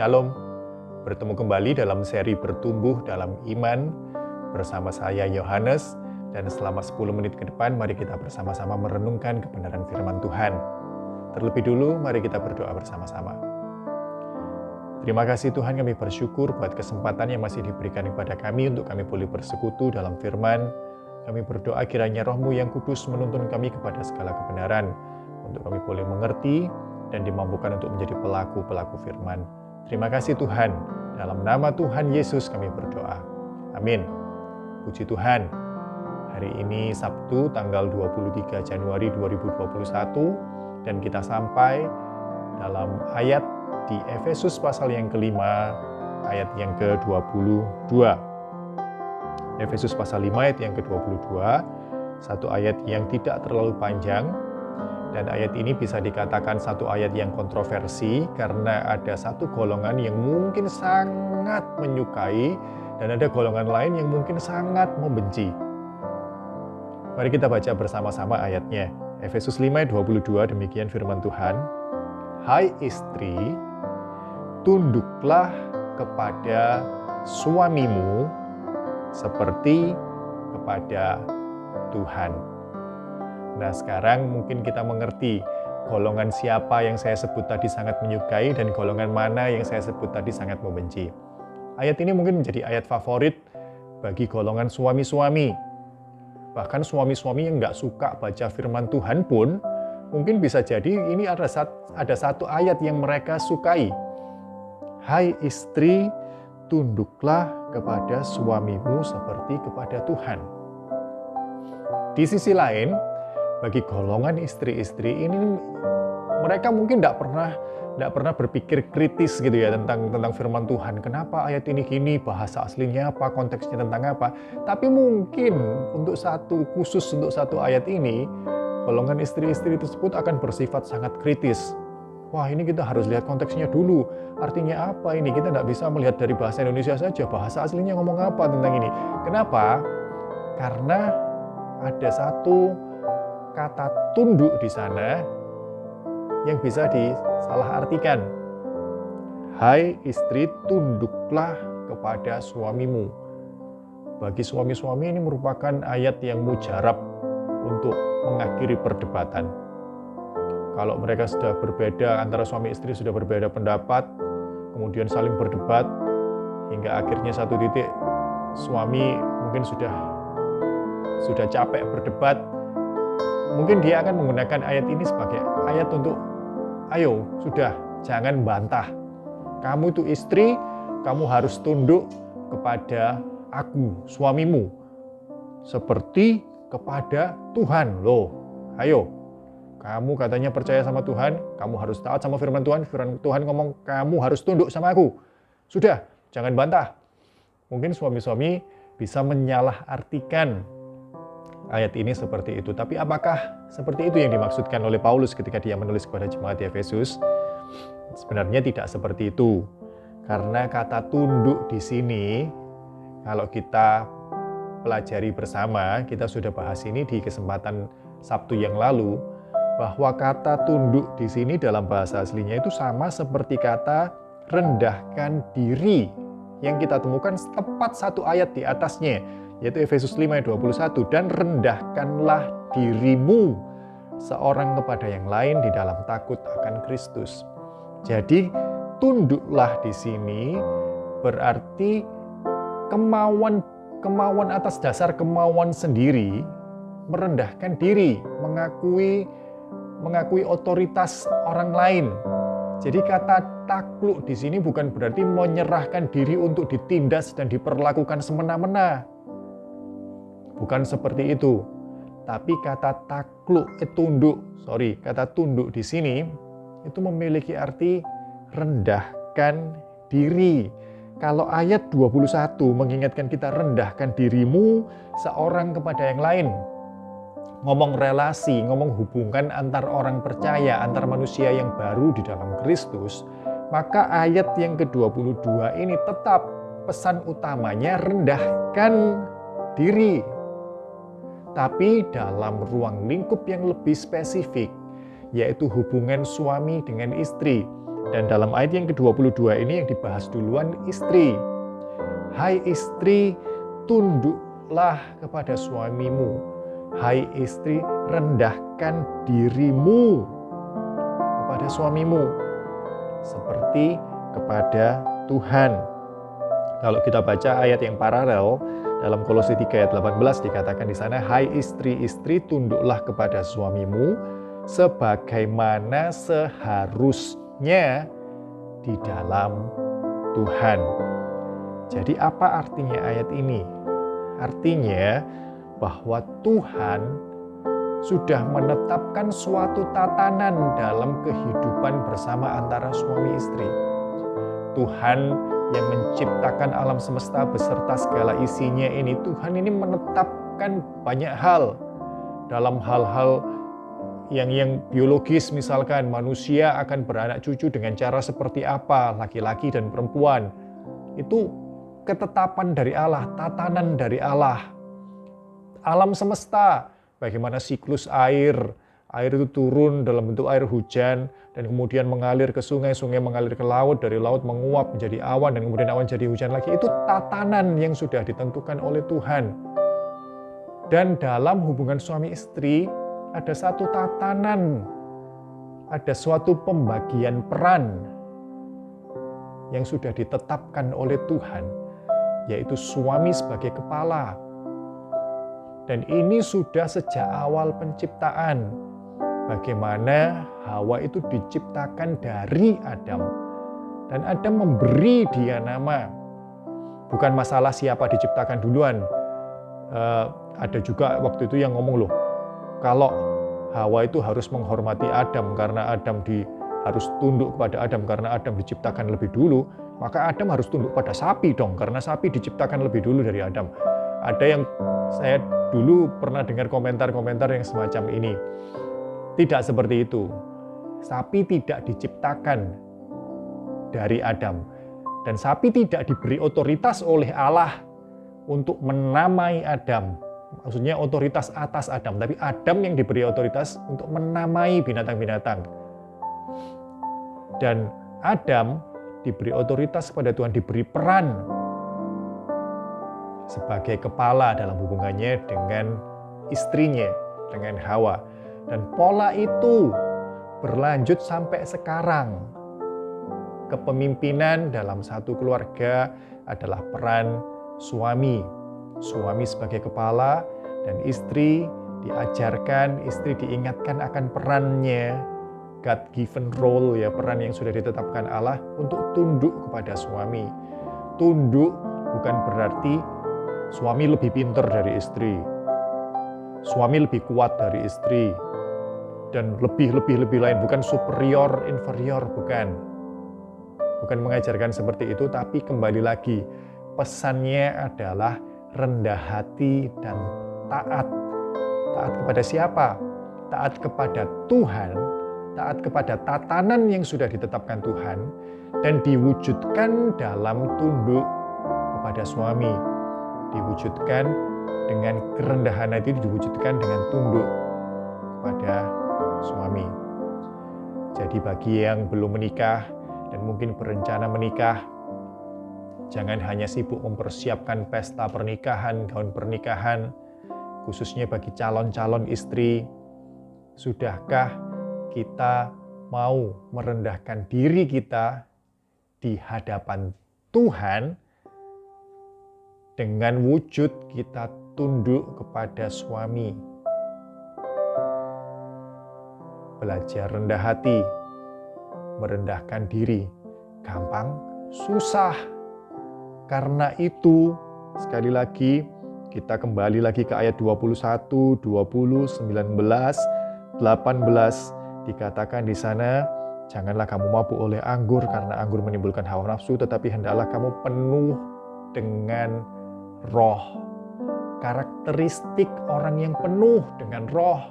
Shalom, bertemu kembali dalam seri Bertumbuh dalam Iman bersama saya Yohanes, dan selama 10 menit ke depan mari kita bersama-sama merenungkan kebenaran firman Tuhan. Terlebih dulu mari kita berdoa bersama-sama. Terima kasih Tuhan, kami bersyukur buat kesempatan yang masih diberikan kepada kami untuk kami boleh bersekutu dalam firman. Kami berdoa kiranya Roh-Mu yang kudus menuntun kami kepada segala kebenaran, untuk kami boleh mengerti dan dimampukan untuk menjadi pelaku-pelaku firman. Terima kasih Tuhan, dalam nama Tuhan Yesus kami berdoa. Amin. Puji Tuhan, hari ini Sabtu tanggal 23 Januari 2021, dan kita sampai dalam ayat di Efesus pasal yang kelima, ayat yang ke-22. Efesus pasal 5 ayat yang ke-22, satu ayat yang tidak terlalu panjang, dan ayat ini bisa dikatakan satu ayat yang kontroversi karena ada satu golongan yang mungkin sangat menyukai dan ada golongan lain yang mungkin sangat membenci. Mari kita baca bersama-sama ayatnya. Efesus 5 ayat 22, demikian firman Tuhan. Hai istri, tunduklah kepada suamimu seperti kepada Tuhan. Nah, sekarang mungkin kita mengerti golongan siapa yang saya sebut tadi sangat menyukai dan golongan mana yang saya sebut tadi sangat membenci. Ayat ini mungkin menjadi ayat favorit bagi golongan suami-suami. Bahkan suami-suami yang nggak suka baca firman Tuhan pun mungkin bisa jadi ini ada satu ayat yang mereka sukai. Hai istri, tunduklah kepada suamimu seperti kepada Tuhan. Di sisi lain, bagi golongan istri-istri ini, mereka mungkin tidak pernah berpikir kritis gitu ya tentang firman Tuhan. Kenapa ayat ini gini, bahasa aslinya apa, konteksnya tentang apa. Tapi mungkin khusus untuk satu ayat ini, golongan istri-istri tersebut akan bersifat sangat kritis. Wah, ini kita harus lihat konteksnya dulu. Artinya apa ini? Kita tidak bisa melihat dari bahasa Indonesia saja, bahasa aslinya ngomong apa tentang ini. Kenapa? Karena ada satu kata tunduk di sana yang bisa disalahartikan. Hai istri, tunduklah kepada suamimu. Bagi suami-suami ini merupakan ayat yang mujarab untuk mengakhiri perdebatan. Kalau mereka sudah berbeda, antara suami istri sudah berbeda pendapat, kemudian saling berdebat, hingga akhirnya satu titik suami mungkin sudah capek berdebat, mungkin dia akan menggunakan ayat ini sebagai ayat untuk, ayo, sudah, jangan bantah. Kamu itu istri, kamu harus tunduk kepada aku, suamimu, seperti kepada Tuhan. Loh, ayo, kamu katanya percaya sama Tuhan, kamu harus taat sama firman Tuhan. Firman Tuhan ngomong, kamu harus tunduk sama aku. Sudah, jangan bantah. Mungkin suami-suami bisa menyalahartikan ayat ini seperti itu. Tapi apakah seperti itu yang dimaksudkan oleh Paulus ketika dia menulis kepada jemaat di Efesus? Sebenarnya tidak seperti itu. Karena kata tunduk di sini, kalau kita pelajari bersama, kita sudah bahas ini di kesempatan Sabtu yang lalu, bahwa kata tunduk di sini dalam bahasa aslinya itu sama seperti kata rendahkan diri yang kita temukan tepat satu ayat di atasnya, yaitu Efesus 5 ayat 21, dan rendahkanlah dirimu seorang kepada yang lain di dalam takut akan Kristus. Jadi tunduklah di sini berarti kemauan atas dasar kemauan sendiri, merendahkan diri, mengakui otoritas orang lain. Jadi kata takluk di sini bukan berarti menyerahkan diri untuk ditindas dan diperlakukan semena-mena. Bukan seperti itu. Tapi kata kata tunduk di sini itu memiliki arti rendahkan diri. Kalau ayat 21 mengingatkan kita rendahkan dirimu seorang kepada yang lain. Ngomong relasi, ngomong hubungan antar orang percaya, antar manusia yang baru di dalam Kristus, maka ayat yang ke-22 ini tetap pesan utamanya rendahkan diri. Tapi dalam ruang lingkup yang lebih spesifik, yaitu hubungan suami dengan istri. Dan dalam ayat yang ke-22 ini yang dibahas duluan istri. Hai istri, tunduklah kepada suamimu. Hai istri, rendahkan dirimu kepada suamimu seperti kepada Tuhan. Kalau kita baca ayat yang paralel dalam Kolose 3 ayat 18 dikatakan di sana, hai istri-istri, tunduklah kepada suamimu sebagaimana seharusnya di dalam Tuhan. Jadi apa artinya ayat ini? Artinya bahwa Tuhan sudah menetapkan suatu tatanan dalam kehidupan bersama antara suami istri. Tuhan yang menciptakan alam semesta beserta segala isinya ini, Tuhan ini menetapkan banyak hal. Dalam hal-hal yang biologis, misalkan manusia akan beranak cucu dengan cara seperti apa, laki-laki dan perempuan. Itu ketetapan dari Allah, tatanan dari Allah. Alam semesta, bagaimana siklus air itu turun dalam bentuk air hujan, dan kemudian mengalir ke sungai, sungai mengalir ke laut, dari laut menguap menjadi awan, dan kemudian awan jadi hujan lagi. Itu tatanan yang sudah ditentukan oleh Tuhan. Dan dalam hubungan suami istri, ada satu tatanan, ada suatu pembagian peran yang sudah ditetapkan oleh Tuhan, yaitu suami sebagai kepala. Dan ini sudah sejak awal penciptaan. Bagaimana Hawa itu diciptakan dari Adam. Dan Adam memberi dia nama. Bukan masalah siapa diciptakan duluan. Ada juga waktu itu yang ngomong, loh, kalau Hawa itu harus menghormati Adam karena Adam harus tunduk kepada Adam karena Adam diciptakan lebih dulu, maka Adam harus tunduk pada sapi dong, karena sapi diciptakan lebih dulu dari Adam. Ada yang saya dulu pernah dengar komentar-komentar yang semacam ini. Tidak seperti itu. Sapi tidak diciptakan dari Adam. Dan sapi tidak diberi otoritas oleh Allah untuk menamai Adam. Maksudnya otoritas atas Adam. Tapi Adam yang diberi otoritas untuk menamai binatang-binatang. Dan Adam diberi otoritas kepada Tuhan, diberi peran sebagai kepala dalam hubungannya dengan istrinya, dengan Hawa. Dan pola itu berlanjut sampai sekarang. Kepemimpinan dalam satu keluarga adalah peran suami. Suami sebagai kepala dan istri diajarkan, istri diingatkan akan perannya, God-given role, ya, peran yang sudah ditetapkan Allah untuk tunduk kepada suami. Tunduk bukan berarti suami lebih pintar dari istri, suami lebih kuat dari istri, dan lebih lain, bukan superior, inferior, bukan mengajarkan seperti itu. Tapi kembali lagi, pesannya adalah rendah hati dan taat. Taat kepada siapa? Taat kepada Tuhan, taat kepada tatanan yang sudah ditetapkan Tuhan, dan diwujudkan dalam tunduk kepada suami. Diwujudkan dengan kerendahan hati, diwujudkan dengan tunduk kepada suami. Jadi bagi yang belum menikah dan mungkin berencana menikah, jangan hanya sibuk mempersiapkan pesta pernikahan, gaun pernikahan, khususnya bagi calon-calon istri. Sudahkah kita mau merendahkan diri kita di hadapan Tuhan dengan wujud kita tunduk kepada suami? Belajar rendah hati, merendahkan diri. Gampang? Susah. Karena itu, sekali lagi, kita kembali lagi ke ayat 21, 20, 19, 18. Dikatakan di sana, janganlah kamu mabuk oleh anggur karena anggur menimbulkan hawa nafsu, tetapi hendaklah kamu penuh dengan roh. Karakteristik orang yang penuh dengan roh,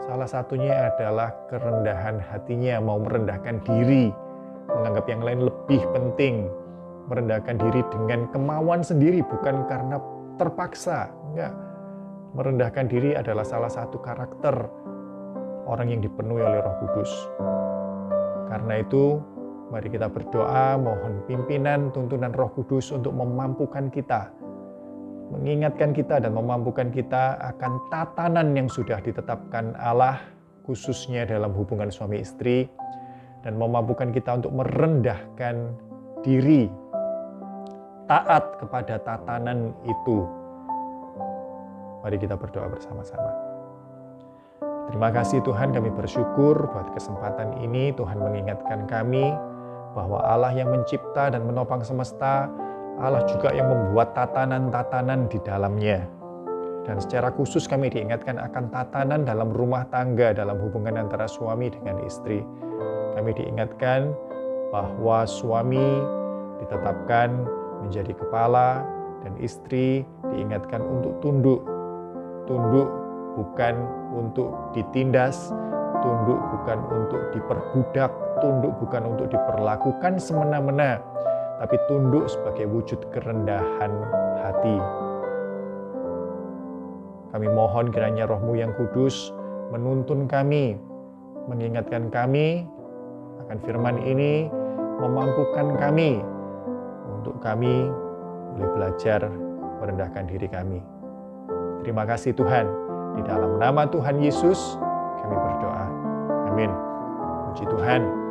salah satunya adalah kerendahan hatinya, mau merendahkan diri, menganggap yang lain lebih penting, merendahkan diri dengan kemauan sendiri, bukan karena terpaksa. Enggak. Merendahkan diri adalah salah satu karakter orang yang dipenuhi oleh Roh Kudus. Karena itu, Mari kita berdoa, mohon pimpinan, tuntunan Roh Kudus untuk memampukan kita, mengingatkan kita dan memampukan kita akan tatanan yang sudah ditetapkan Allah, khususnya dalam hubungan suami istri, dan memampukan kita untuk merendahkan diri, taat kepada tatanan itu. Mari kita berdoa bersama-sama. Terima kasih Tuhan, kami bersyukur buat kesempatan ini. Tuhan mengingatkan kami bahwa Allah yang mencipta dan menopang semesta, Allah juga yang membuat tatanan-tatanan di dalamnya. Dan secara khusus kami diingatkan akan tatanan dalam rumah tangga, dalam hubungan antara suami dengan istri. Kami diingatkan bahwa suami ditetapkan menjadi kepala dan istri diingatkan untuk tunduk. Tunduk bukan untuk ditindas, tunduk bukan untuk diperbudak, tunduk bukan untuk diperlakukan semena-mena, tapi tunduk sebagai wujud kerendahan hati. Kami mohon kiranya Roh-Mu yang kudus menuntun kami, mengingatkan kami akan firman ini, memampukan kami untuk kami boleh belajar merendahkan diri kami. Terima kasih Tuhan, di dalam nama Tuhan Yesus kami berdoa. Amin. Puji Tuhan.